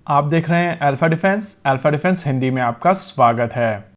आप देख रहे हैं अल्फा डिफेंस हिंदी में आपका स्वागत है।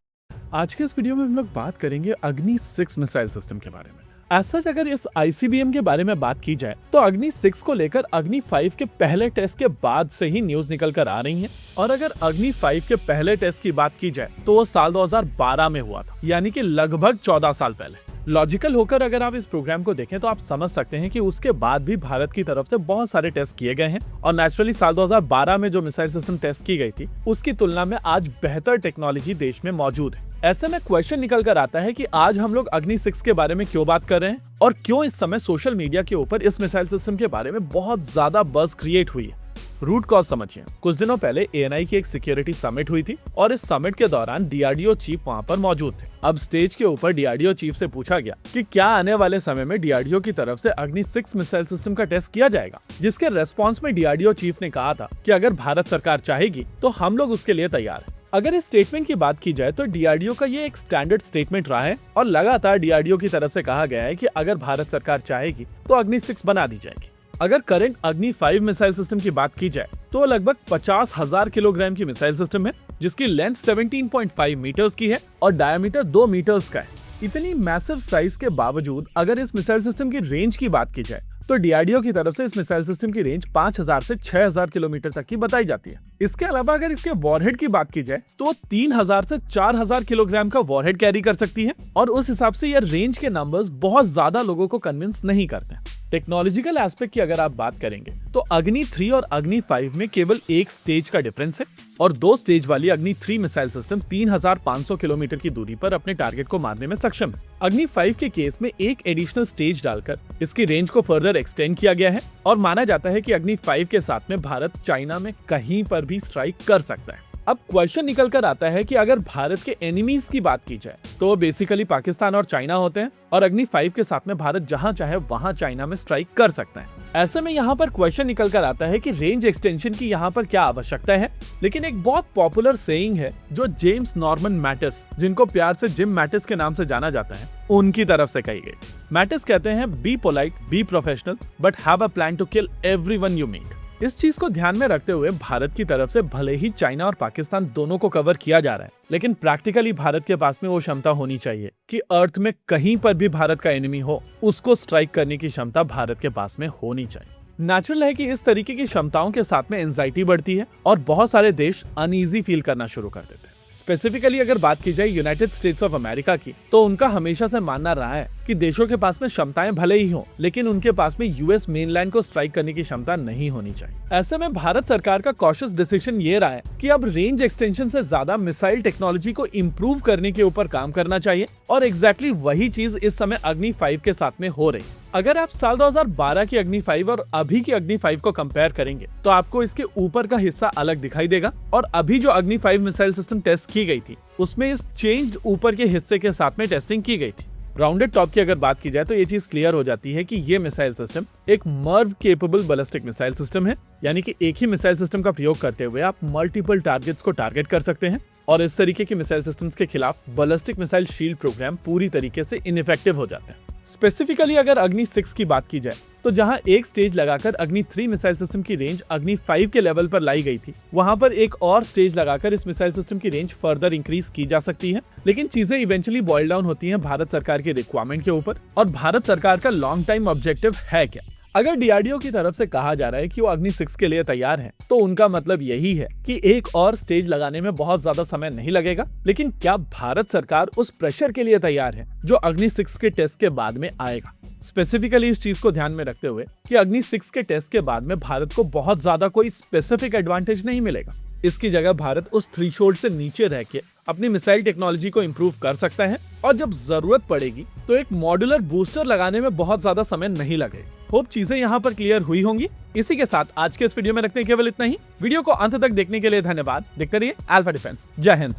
आज के इस वीडियो में हम लोग बात करेंगे अग्नि 6 मिसाइल सिस्टम के बारे में। ऐसा अगर इस आईसीबीएम के बारे में बात की जाए तो अग्नि 6 को लेकर अग्नि 5 के पहले टेस्ट के बाद से ही न्यूज निकल कर आ रही है। और अगर अग्नि 5 के पहले टेस्ट की बात की जाए तो वो साल 2012 में हुआ था, यानी कि लगभग 14 साल पहले। लॉजिकल होकर अगर आप इस प्रोग्राम को देखें तो आप समझ सकते हैं कि उसके बाद भी भारत की तरफ से बहुत सारे टेस्ट किए गए हैं और नेचुरली साल 2012 में जो मिसाइल सिस्टम टेस्ट की गई थी उसकी तुलना में आज बेहतर टेक्नोलॉजी देश में मौजूद है। ऐसे में क्वेश्चन निकल कर आता है कि आज हम लोग अग्नि 6 के बारे में क्यों बात कर रहे हैं और क्यों इस समय सोशल मीडिया के ऊपर इस मिसाइल सिस्टम के बारे में बहुत ज्यादा बज़ क्रिएट हुई है। रूट कॉज समझिए। कुछ दिनों पहले एएनआई की एक सिक्योरिटी समिट हुई थी और इस समिट के दौरान डीआरडीओ चीफ वहां पर मौजूद थे। अब स्टेज के ऊपर डीआरडीओ चीफ से पूछा गया कि क्या आने वाले समय में डीआरडीओ की तरफ से अग्नि 6 मिसाइल सिस्टम का टेस्ट किया जाएगा, जिसके रेस्पॉन्स में डीआरडीओ चीफ ने कहा था कि अगर भारत सरकार चाहेगी तो हम लोग उसके लिए तैयार हैं। अगर इस स्टेटमेंट की बात की जाए तो डीआरडीओ का ये एक स्टैंडर्ड स्टेटमेंट रहा है और लगातार डीआरडीओ की तरफ से कहा गया है कि अगर भारत सरकार चाहेगी तो अग्नि 6 बना दी जाएगी। अगर करंट अग्नि 5 मिसाइल सिस्टम की बात की जाए तो लगभग 50,000 किलोग्राम की मिसाइल सिस्टम है, जिसकी लेंथ 17.5 मीटर्स की है और डायमीटर 2 मीटर्स का है। इतनी मैसिव साइज के बावजूद अगर इस मिसाइल सिस्टम की रेंज की बात की जाए तो डीआरडीओ की तरफ से इस मिसाइल सिस्टम की रेंज 5,000 से 6,000 किलोमीटर तक की बताई जाती है। इसके अलावा अगर इसके वॉरहेड की बात की जाए तो 3,000 से 4,000 किलोग्राम का वॉरहेड कैरी कर सकती है और उस हिसाब से यह रेंज के नंबर्स बहुत ज्यादा लोगों को कन्विंस नहीं करते। टेक्नोलॉजिकल एस्पेक्ट की अगर आप बात करेंगे तो अग्नि 3 और अग्नि 5 में केवल एक स्टेज का डिफरेंस है और 2 स्टेज वाली अग्नि 3 मिसाइल सिस्टम 3,500 किलोमीटर की दूरी पर अपने टारगेट को मारने में सक्षम है। अग्नि 5 के केस में एक एडिशनल स्टेज डालकर इसकी रेंज को फर्दर एक्सटेंड किया गया है और माना जाता है कि अग्नि 5 के साथ में भारत चाइना में कहीं पर भी स्ट्राइक कर सकता है। अब क्वेश्चन निकल कर आता है कि अगर भारत के एनिमीज की बात की जाए तो बेसिकली पाकिस्तान और चाइना होते हैं और अग्नि 5 के साथ में भारत जहां चाहे वहां चाइना में स्ट्राइक कर सकता है। ऐसे में यहाँ पर क्वेश्चन निकल कर आता है कि रेंज एक्सटेंशन की यहाँ पर क्या आवश्यकता है। लेकिन एक बहुत पॉपुलर सेइंग है जो जेम्स नॉर्मन मैटिस, जिनको प्यार से जिम मैटिस के नाम से जाना जाता है, उनकी तरफ से कही गई। मैटिस कहते हैं, be polite, be professional, but have a plan to kill everyone you meet. इस चीज को ध्यान में रखते हुए भारत की तरफ से भले ही चाइना और पाकिस्तान दोनों को कवर किया जा रहा है, लेकिन प्रैक्टिकली भारत के पास में वो क्षमता होनी चाहिए कि अर्थ में कहीं पर भी भारत का एनिमी हो उसको स्ट्राइक करने की क्षमता भारत के पास में होनी चाहिए। नेचुरल है कि इस तरीके की क्षमताओं के साथ में एंजाइटी बढ़ती है और बहुत सारे देश अनईजी फील करना शुरू कर देते हैं। स्पेसिफिकली अगर बात की जाए यूनाइटेड स्टेट्स ऑफ अमेरिका की तो उनका हमेशा से मानना रहा है कि देशों के पास में क्षमताएं भले ही हों, लेकिन उनके पास में यूएस मेनलैंड को स्ट्राइक करने की क्षमता नहीं होनी चाहिए। ऐसे में भारत सरकार का कॉशियस डिसीजन ये रहा है कि अब रेंज एक्सटेंशन से ज्यादा मिसाइल टेक्नोलॉजी को इम्प्रूव करने के ऊपर काम करना चाहिए और एग्जैक्टली वही चीज इस समय अग्नि 5 के साथ में हो रही। अगर आप साल 2012 की अग्नि 5 और अभी की अग्नि 5 को कंपेयर करेंगे तो आपको इसके ऊपर का हिस्सा अलग दिखाई देगा और अभी जो अग्नि 5 मिसाइल सिस्टम टेस्ट की गई थी उसमें इस चेंज्ड ऊपर के हिस्से के साथ में टेस्टिंग की गई थी। राउंडेड टॉप की अगर बात की जाए तो ये चीज क्लियर हो जाती है कि ये मिसाइल सिस्टम एक Merv capable ballistic missile system है, यानी कि एक ही मिसाइल सिस्टम का प्रयोग करते हुए आप मल्टीपल टारगेट्स को टारगेट कर सकते हैं और इस तरीके के मिसाइल सिस्टम्स के खिलाफ बैलिस्टिक मिसाइल शील्ड प्रोग्राम पूरी तरीके से इनइफेक्टिव हो जाते हैं। स्पेसिफिकली अगर अग्नि 6 की बात की जाए तो जहां एक स्टेज लगाकर अग्नि 3 मिसाइल सिस्टम की रेंज अग्नि 5 के लेवल पर लाई गई थी, वहां पर एक और स्टेज लगाकर इस मिसाइल सिस्टम की रेंज फर्दर इंक्रीज की जा सकती है। लेकिन चीजें इवेंचुअली बॉयल डाउन होती हैं भारत सरकार की रिक्वायरमेंट के ऊपर और भारत सरकार का लॉन्ग टाइम ऑब्जेक्टिव है क्या। अगर डीआरडीओ की तरफ से कहा जा रहा है कि वो अग्नि 6 के लिए तैयार है तो उनका मतलब यही है कि एक और स्टेज लगाने में बहुत ज्यादा समय नहीं लगेगा। लेकिन क्या भारत सरकार उस प्रेशर के लिए तैयार है जो अग्नि 6 के टेस्ट के बाद में आएगा। स्पेसिफिकली इस चीज को ध्यान में रखते हुए कि अग्नि 6 के टेस्ट के बाद में भारत को बहुत ज्यादा कोई स्पेसिफिक एडवांटेज नहीं मिलेगा। इसकी जगह भारत उस थ्रेशोल्ड से नीचे रह के अपनी मिसाइल टेक्नोलॉजी को इंप्रूव कर सकता है और जब जरूरत पड़ेगी तो एक मॉड्यूलर बूस्टर लगाने में बहुत ज्यादा समय नहीं लगेगा। होप चीजें यहाँ पर क्लियर हुई होंगी। इसी के साथ आज के इस वीडियो में रखते हैं केवल इतना ही। वीडियो को अंत तक देखने के लिए धन्यवाद। देखते रहिए अल्फा डिफेंस। जय हिंद।